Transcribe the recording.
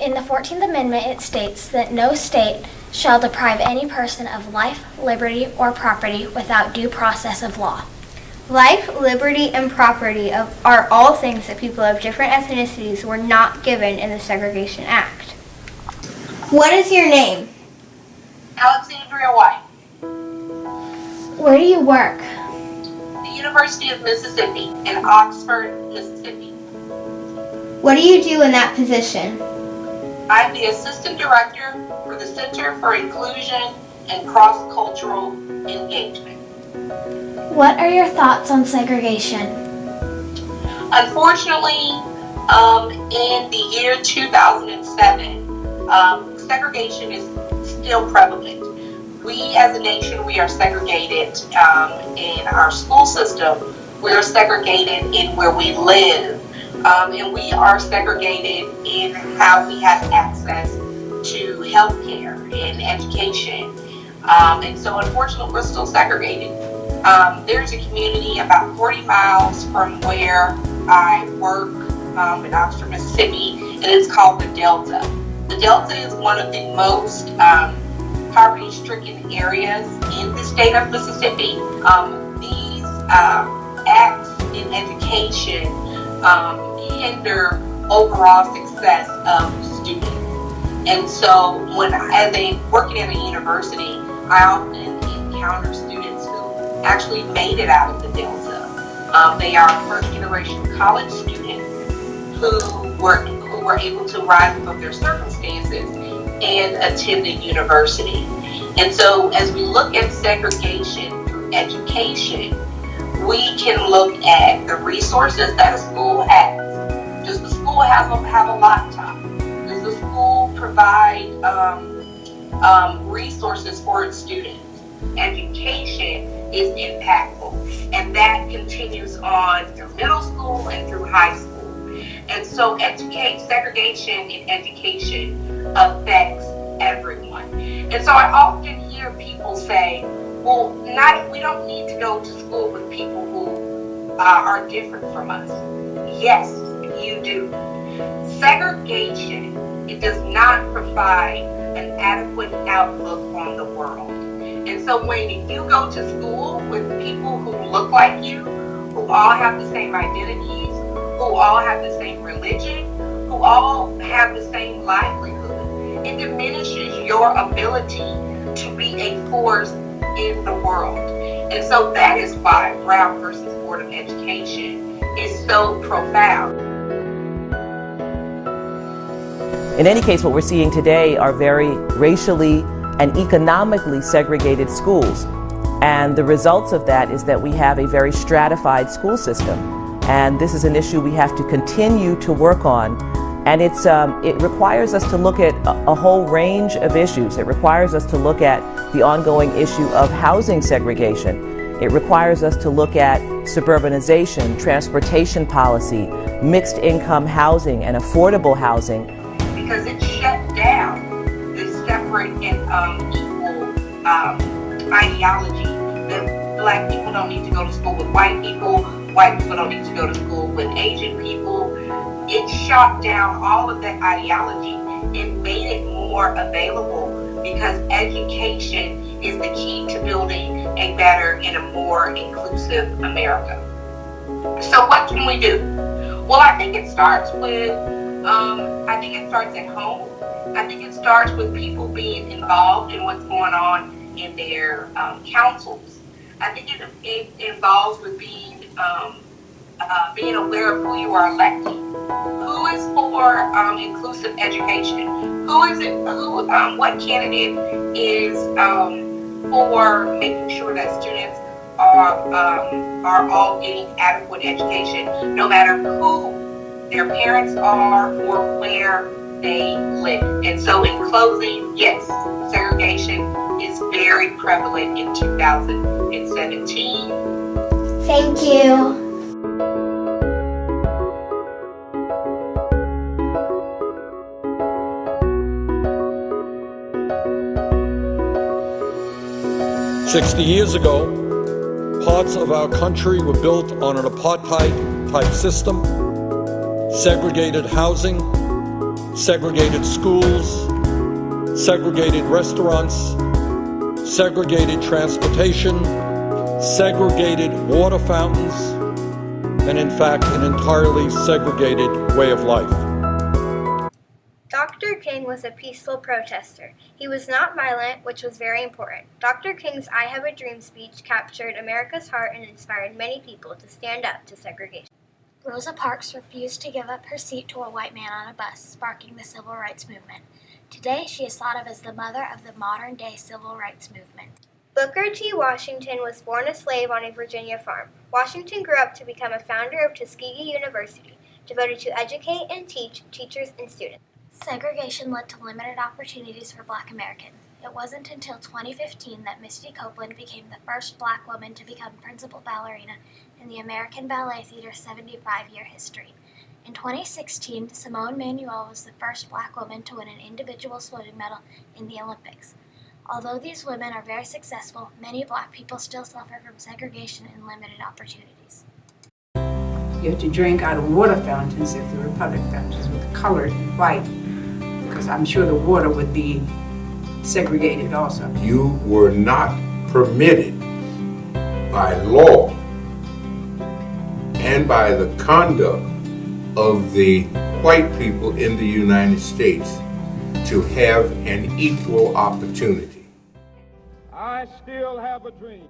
In the 14th Amendment, it states that no state shall deprive any person of life, liberty, or property without due process of law. Life, liberty, and property are all things that people of different ethnicities were not given in the Segregation Act. What is your name? Alexandria White. Where do you work? The University of Mississippi in Oxford, Mississippi. What do you do in that position? I'm the Assistant Director for the Center for Inclusion and Cross-Cultural Engagement. What are your thoughts on segregation? Unfortunately, in the year 2007, segregation is still prevalent. We as a nation, we are segregated in our school system. We are segregated in where we live. And we are segregated in how we have access to health care and education. And so unfortunately, we're still segregated. There's a community about 40 miles from where I work in Oxford, Mississippi, and it's called the Delta. The Delta is one of the most poverty-stricken areas in the state of Mississippi. These acts in education hinder overall success of students. And so as a working at a university, I often encounter students who actually made it out of the Delta. They are first generation college students who were able to rise above their circumstances and attend a university. And so as we look at segregation through education, we can look at the resources that a school has. Does the school have a laptop? Does the school provide resources for its students? Education is impactful, and that continues on through middle school and through high school. And so segregation in education affects everyone. And so I often hear people say, well, we don't need to go to school with people who are different from us. Yes, you do. Segregation, it does not provide an adequate outlook on the world. And so when you go to school with people who look like you, who all have the same identities, who all have the same religion, who all have the same livelihood, it diminishes your ability to be a force in the world. And so that is why Brown versus Board of Education is so profound. In any case, what we're seeing today are very racially and economically segregated schools. And the results of that is that we have a very stratified school system. And this is an issue we have to continue to work on. And it requires us to look at a whole range of issues. It requires us to look at the ongoing issue of housing segregation. It requires us to look at suburbanization, transportation policy, mixed income housing, and affordable housing. Because it shut down this separate and equal ideology that black people don't need to go to school with white people don't need to go to school with Asian people. It shut down all of that ideology. It made it more available because education is the key to building a better and a more inclusive America. So what can we do? Well, I think it starts with, at home. I think it starts with people being involved in what's going on in their councils. I think it involves with being aware of who you are electing. Who is for inclusive education? What candidate is for making sure that students are all getting adequate education, no matter who their parents are or where they live. And so in closing, yes, segregation is very prevalent in 2017. Thank you. "60 years ago, parts of our country were built on an apartheid-type system, segregated housing, segregated schools, segregated restaurants, segregated transportation, segregated water fountains, and in fact, an entirely segregated way of life. Dr. King was a peaceful protester. He was not violent, which was very important. Dr. King's I Have a Dream speech captured America's heart and inspired many people to stand up to segregation. Rosa Parks refused to give up her seat to a white man on a bus, sparking the civil rights movement. Today, she is thought of as the mother of the modern-day civil rights movement. Booker T. Washington was born a slave on a Virginia farm. Washington grew up to become a founder of Tuskegee University, devoted to educate and teach teachers and students. Segregation led to limited opportunities for Black Americans. It wasn't until 2015 that Misty Copeland became the first Black woman to become principal ballerina in the American Ballet Theater's 75-year history. In 2016, Simone Manuel was the first Black woman to win an individual swimming medal in the Olympics. Although these women are very successful, many Black people still suffer from segregation and limited opportunities. You have to drink out of water fountains if they were public fountains with colored and white, because I'm sure the water would be segregated also. You were not permitted by law and by the conduct of the white people in the United States to have an equal opportunity. I still have a dream.